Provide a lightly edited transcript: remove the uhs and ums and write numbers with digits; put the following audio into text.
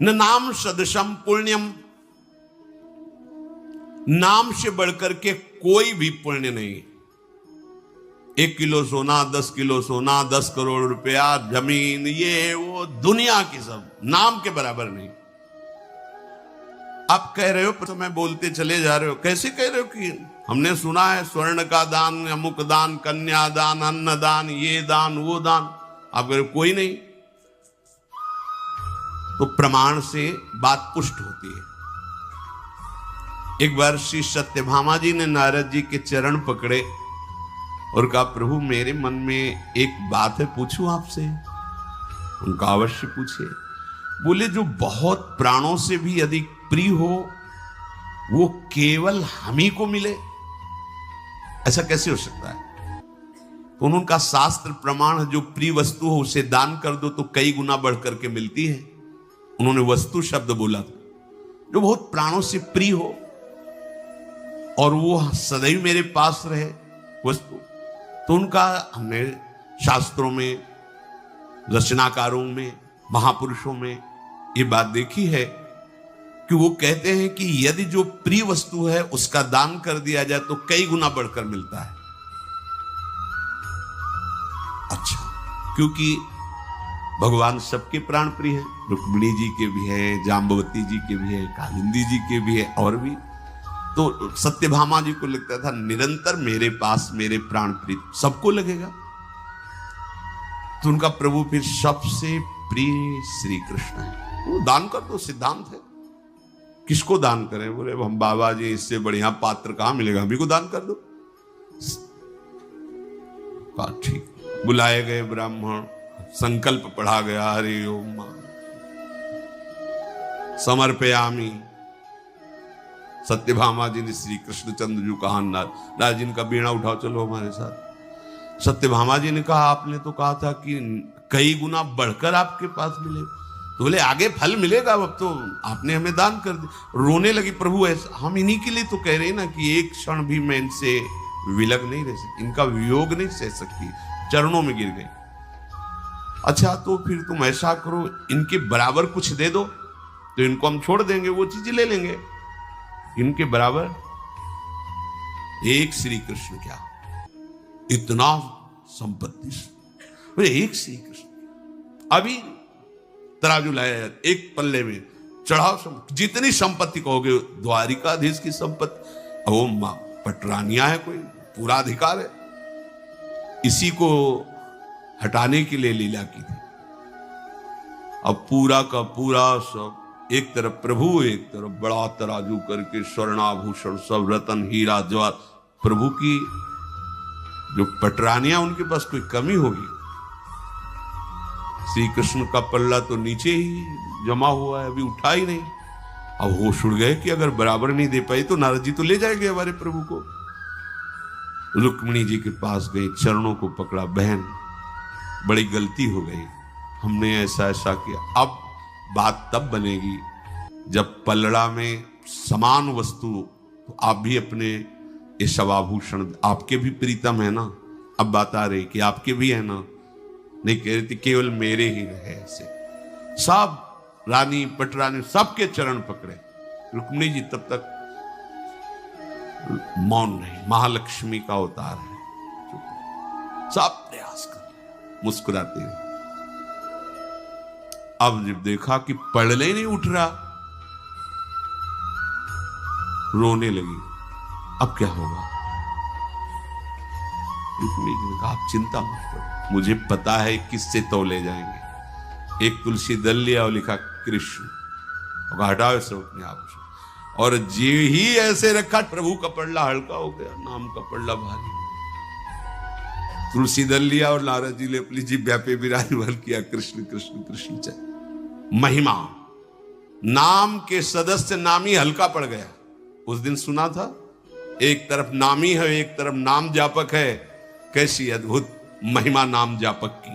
न नाम सदृशम पुण्यम, नाम से बढ़कर के कोई भी पुण्य नहीं। 1 किलो सोना, 10 किलो सोना, 10 करोड़ रुपया, जमीन, ये वो दुनिया की सब नाम के बराबर नहीं। आप कह रहे हो, पर मैं बोलते चले जा रहे हो, कैसे कह रहे हो कि हमने सुना है स्वर्ण का दान, अमुक दान, कन्या दान, अन्न दान, ये दान, वो दान। आप कह रहे हो कोई नहीं, तो प्रमाण से बात पुष्ट होती है। एक बार श्री सत्यभामा जी ने नारद जी के चरण पकड़े और कहा, प्रभु मेरे मन में एक बात है, पूछूं आपसे? उनका अवश्य पूछिए। बोले, जो बहुत प्राणों से भी अधिक प्रिय हो वो केवल हम ही को मिले, ऐसा कैसे हो सकता है? तो उनका शास्त्र प्रमाण है, जो प्रिय वस्तु हो उसे दान कर दो तो कई गुना बढ़ करके मिलती है। उन्होंने वस्तु शब्द बोला था। जो बहुत प्राणों से प्रिय हो और वो सदैव मेरे पास रहे वस्तु, तो उनका हमने शास्त्रों में, रचनाकारों में, महापुरुषों में ये बात देखी है कि वो कहते हैं कि यदि जो प्रिय वस्तु है उसका दान कर दिया जाए तो कई गुना बढ़कर मिलता है। अच्छा, क्योंकि भगवान सबके प्राण प्रिय है, रुक्मिणी जी के भी है, जाम्बवती जी के भी है, कालिंदी जी के भी है, और भी। तो सत्यभामा जी को लगता था निरंतर मेरे पास मेरे प्राण प्रिय, सबको लगेगा। तो उनका प्रभु फिर सबसे प्रिय श्री कृष्ण है। वो दान कर दो, सिद्धांत है। किसको दान करें? बोले, हम बाबा जी, इससे बढ़िया पात्र कहां मिलेगा, हम ही को दान कर दो। ठीक, बुलाए गए ब्राह्मण, संकल्प पढ़ा गया, हरि ओम समर्पयामि। सत्यभामा जी ने श्री कृष्णचंद्र जी कहा, नारद जी का बीणा उठाओ, चलो हमारे साथ। सत्यभामा जी ने कहा, आपने तो कहा था कि कई गुना बढ़कर आपके पास मिले। तो बोले, आगे फल मिलेगा, अब तो आपने हमें दान कर दिया। रोने लगी, प्रभु ऐसा, हम इन्हीं के लिए तो कह रहे हैं ना कि एक क्षण भी मैं इनसे विलग नहीं रह सकती, इनका वियोग नहीं सह सकती। चरणों में गिर गई। अच्छा, तो फिर तुम ऐसा करो, इनके बराबर कुछ दे दो तो इनको हम छोड़ देंगे, वो चीज ले लेंगे। इनके बराबर एक श्री कृष्ण, क्या इतना संपत्ति, बोले एक श्री कृष्ण। अभी तराजू लाया, एक पल्ले में चढ़ाओ, जितनी संपत्ति कहोगे, द्वारिकाधीश की संपत्ति, वो मां पटरानिया है, कोई पूरा अधिकार है। इसी को हटाने के लिए लीला की थी। अब पूरा का पूरा सब, एक तरफ प्रभु, एक तरफ बड़ा तराजू करके स्वर्णाभूषण सब, रतन हीरा जवाहर। प्रभु की जो पटरानियां, उनके पास कोई कमी होगी? श्री कृष्ण का पल्ला तो नीचे ही जमा हुआ है, अभी उठा ही नहीं। अब होश उड़ गए कि अगर बराबर नहीं दे पाई तो नारद जी तो ले जाएंगे हमारे प्रभु को। रुक्मिणी जी के पास गई, चरणों को पकड़ा, बहन बड़ी गलती हो गई, हमने ऐसा ऐसा किया। अब बात तब बनेगी जब पलड़ा में समान वस्तु, तो आप भी अपने ये सब आभूषण, आपके भी प्रीतम है ना। अब बात आ रही कि आपके भी है ना, नहीं कह रही थी केवल मेरे ही रहे। ऐसे सब रानी पटरानी सबके चरण पकड़े। रुक्मिणी जी तब तक मौन नहीं, महालक्ष्मी का अवतार है, सब प्रयास कर रहे, मुस्कुराते हैं। अब जब देखा कि पड़ले ही नहीं उठ रहा, रोने लगी। अब क्या होगा? रुक्मिणी जी ने कहा, आप चिंता मत करो, मुझे पता है किससे तौले जाएंगे। एक तुलसी दल लिया और लिखा कृष्ण, और हटाओ से उठने आभूषण, और जी ही ऐसे रखा, प्रभु का पल्ला हल्का हो गया, नाम का पल्ला भारी। तुलसी दल लिया और नारद जी ने अपनी जिह्वा पे विराजमान किया, कृष्ण कृष्ण कृष्ण चल। महिमा, नाम के सदस्य नामी हल्का पड़ गया। उस दिन सुना था, एक तरफ नामी है, एक तरफ नाम जापक है। कैसी अद्भुत महिमा नाम जापक की।